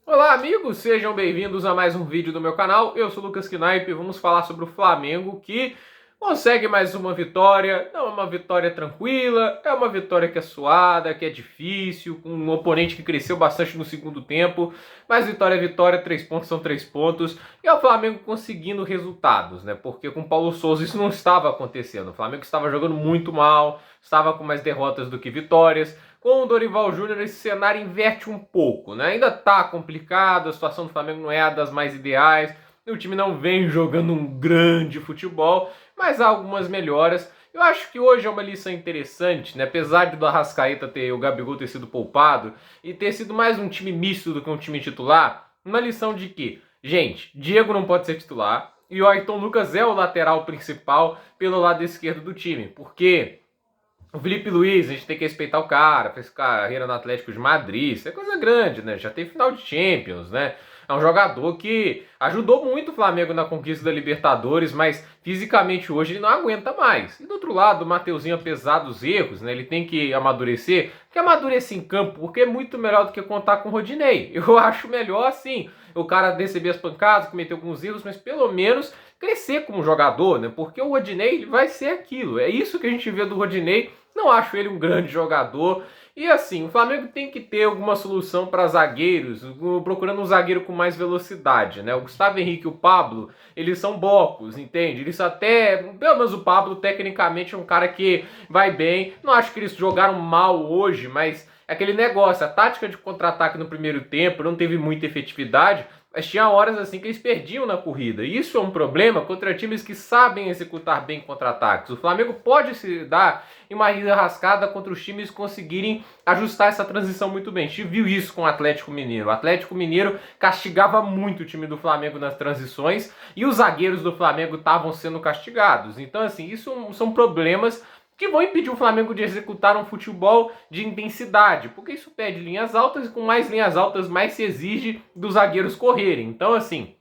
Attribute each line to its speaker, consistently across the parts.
Speaker 1: Olá, amigos, sejam bem-vindos a mais um vídeo do meu canal. Eu sou o Lucas Knaip e vamos falar sobre o Flamengo que consegue mais uma vitória. Não é uma vitória tranquila, é uma vitória que é suada, que é difícil, com um oponente que cresceu bastante no segundo tempo, mas vitória é vitória, 3 pontos são 3 pontos, e é o Flamengo conseguindo resultados, né? Porque com o Paulo Souza isso não estava acontecendo. O Flamengo estava jogando muito mal, estava com mais derrotas do que vitórias. Com o Dorival Júnior, esse cenário inverte um pouco, né? Ainda tá complicado, a situação do Flamengo não é a das mais ideais, o time não vem jogando um grande futebol, mas há algumas melhoras. Eu acho que hoje é uma lição interessante, né? Apesar de do Arrascaeta ter o Gabigol ter sido poupado e ter sido mais um time misto do que um time titular, uma lição de que, gente, Diego não pode ser titular e o Ayrton Lucas é o lateral principal pelo lado esquerdo do time, porque o Felipe Luiz, a gente tem que respeitar o cara, fez carreira no Atlético de Madrid, isso é coisa grande, né? Já tem final de Champions, né? É um jogador que ajudou muito o Flamengo na conquista da Libertadores, mas fisicamente hoje ele não aguenta mais. E do outro lado, o Mateuzinho, apesar dos erros, né? Ele tem que amadurecer, que amadurecer em campo, porque é muito melhor do que contar com o Rodinei. Eu acho melhor assim, o cara receber as pancadas, cometer alguns erros, mas pelo menos crescer como jogador, né? Porque o Rodinei ele vai ser aquilo. É isso que a gente vê do Rodinei. Não acho ele um grande jogador. E assim, o Flamengo tem que ter alguma solução para zagueiros, procurando um zagueiro com mais velocidade, né? O Gustavo Henrique e o Pablo, eles são bocos, entende? Eles até, pelo menos o Pablo, tecnicamente é um cara que vai bem. Não acho que eles jogaram mal hoje, mas é aquele negócio, a tática de contra-ataque no primeiro tempo não teve muita efetividade, mas tinha horas assim que eles perdiam na corrida. E isso é um problema contra times que sabem executar bem contra-ataques. O Flamengo pode se dar em uma rascada contra os times conseguirem ajustar essa transição muito bem. A gente viu isso com o Atlético Mineiro. O Atlético Mineiro castigava muito o time do Flamengo nas transições e os zagueiros do Flamengo estavam sendo castigados. Então, assim, isso são problemas que vão impedir o Flamengo de executar um futebol de intensidade, porque isso pede linhas altas e com mais linhas altas mais se exige dos zagueiros correrem. Então, assim,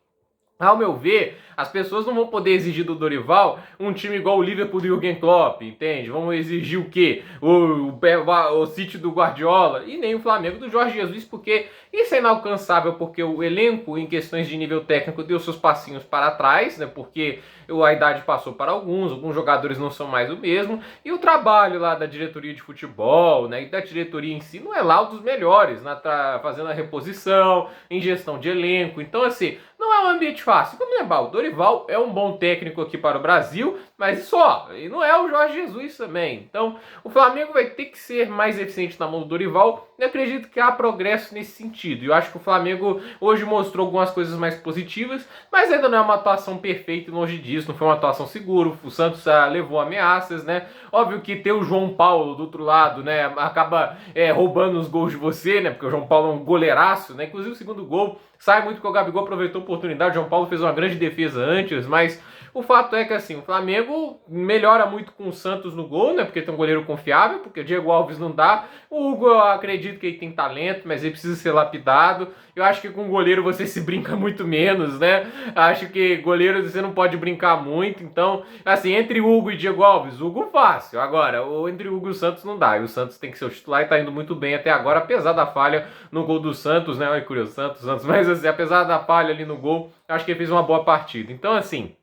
Speaker 1: ao meu ver, as pessoas não vão poder exigir do Dorival um time igual o Liverpool do Jürgen Klopp, entende? Vão exigir o quê? O City do Guardiola e nem o Flamengo do Jorge Jesus, porque isso é inalcançável, porque o elenco, em questões de nível técnico, deu seus passinhos para trás, né? Porque a idade passou para alguns jogadores não são mais o mesmo, e o trabalho lá da diretoria de futebol, né, e da diretoria em si, não é lá um dos melhores, né, fazendo a reposição, em gestão de elenco. Então, assim, não é um ambiente fácil. Vamos lembrar, o Dorival é um bom técnico aqui para o Brasil, mas só, e não é o Jorge Jesus também. Então, o Flamengo vai ter que ser mais eficiente na mão do Dorival. Eu acredito que há progresso nesse sentido. E eu acho que o Flamengo hoje mostrou algumas coisas mais positivas, mas ainda não é uma atuação perfeita longe disso. Não foi uma atuação segura. O Santos levou ameaças, né? Óbvio que ter o João Paulo do outro lado, né, acaba roubando os gols de você, né? Porque o João Paulo é um goleiraço, né? Inclusive o segundo gol sai muito que o Gabigol aproveitou a oportunidade. O João Paulo fez uma grande defesa antes, mas o fato é que assim, o Flamengo melhora muito com o Santos no gol, né? Porque tem um goleiro confiável, porque o Diego Alves não dá. O Hugo, eu acredito que ele tem talento, mas ele precisa ser lapidado. Eu acho que com goleiro você se brinca muito menos, né? Acho que goleiro você não pode brincar muito. Então, assim, entre Hugo e Diego Alves, Hugo fácil. Agora, entre Hugo e o Santos não dá. E o Santos tem que ser o titular e tá indo muito bem até agora, apesar da falha no gol do Santos, né? Olha que curioso, Santos. Mas assim, apesar da falha ali no gol, acho que ele fez uma boa partida. Então, assim,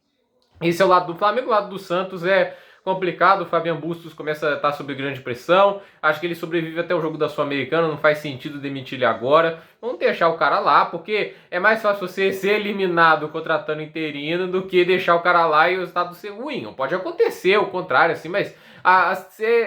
Speaker 1: esse é o lado do Flamengo. O lado do Santos é complicado. O Fabian Bustos começa a estar sob grande pressão. Acho que ele sobrevive até o jogo da Sul-Americana. Não faz sentido demitir ele agora. Vamos deixar o cara lá, porque é mais fácil você ser eliminado contratando interino do que deixar o cara lá e o resultado ser ruim. Não pode acontecer o contrário, assim, mas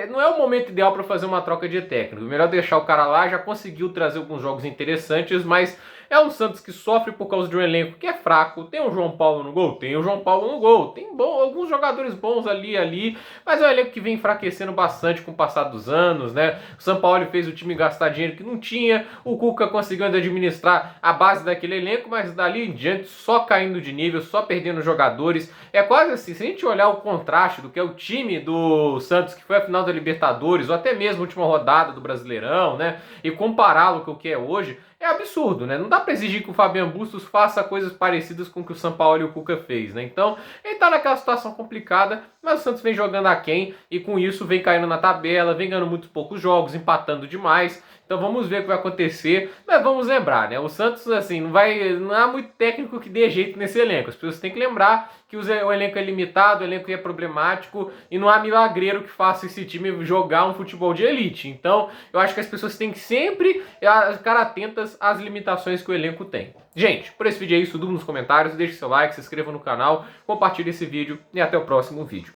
Speaker 1: não é o momento ideal para fazer uma troca de técnico. Melhor deixar o cara lá. Já conseguiu trazer alguns jogos interessantes, mas é um Santos que sofre por causa de um elenco que é fraco. Tem o João Paulo no gol? Tem o João Paulo no gol. Tem alguns jogadores bons ali, mas é um elenco que vem enfraquecendo bastante com o passar dos anos, né? O São Paulo fez o time gastar dinheiro que não tinha. O Cuca conseguiu ainda administrar a base daquele elenco, mas dali em diante só caindo de nível, só perdendo jogadores. É quase assim, se a gente olhar o contraste do que é o time do Santos, que foi a final da Libertadores, ou até mesmo a última rodada do Brasileirão, né? E compará-lo com o que é hoje, é absurdo, né? Não dá pra exigir que o Fabian Bustos faça coisas parecidas com o que o São Paulo e o Cuca fez, né? Então, ele tá naquela situação complicada, mas o Santos vem jogando aquém e com isso vem caindo na tabela, vem ganhando muito poucos jogos, empatando demais. Então vamos ver o que vai acontecer, mas vamos lembrar, né? O Santos, assim, não há muito técnico que dê jeito nesse elenco. As pessoas têm que lembrar que o elenco é limitado, o elenco é problemático e não há milagreiro que faça esse time jogar um futebol de elite. Então, eu acho que as pessoas têm que sempre ficar atentas às limitações que o elenco tem. Gente, por esse vídeo é isso, tudo nos comentários, deixe seu like, se inscreva no canal, compartilhe esse vídeo e até o próximo vídeo.